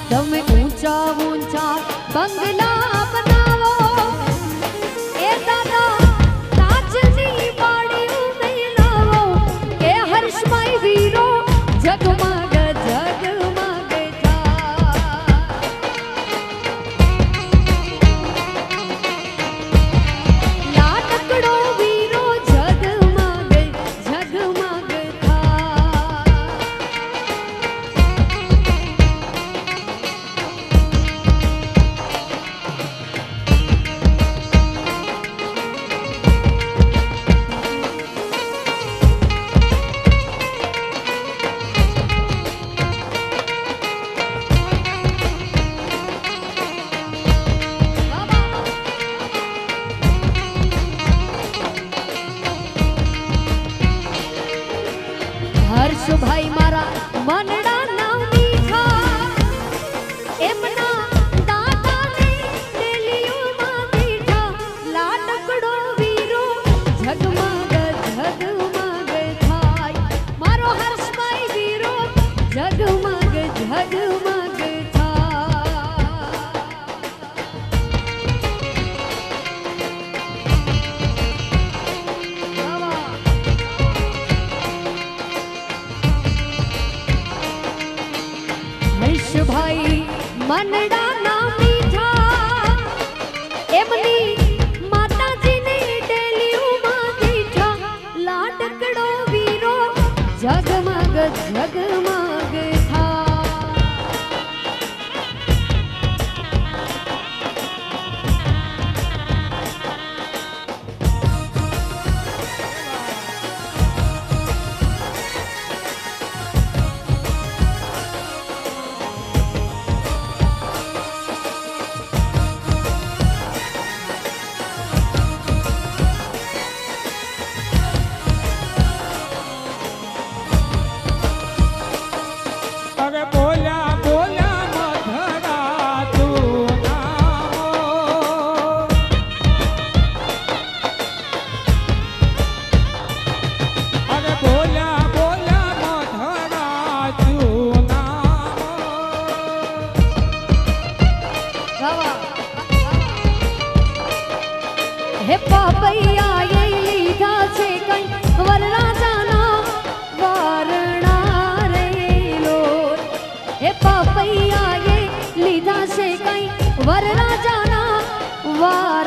તમે ઊંચા ઊંચા બંગલા બનાવો એ દાદા તાજની વાડીઓ મેલાવો એ હર્ષમય વીરો જગમગ જગમગ લાડકડો વીરો જગમગ જગમગ હર્ષભાઈ મારા મનડા ના મીઠા એમના દાદાને ડેલીઓમાં દીઠા લાડકડો વીરો ઝગમગ ઝગમગ થાય મારો હર્ષભાઈ વીરો ઝગમગ ઝગમગ હર્ષભાઈ મનડા ના મીઠા એમની માતાજીની ડેલીઓમાં દીઠા લાડકડો વીરો ઝગમગ ઝગમગ હે પાપૈયા એ લીધા છે કઈ વરરાજાના વારણા રેલો હે પાપૈયા એ લીધા છે કઈ વરરાજાના વાર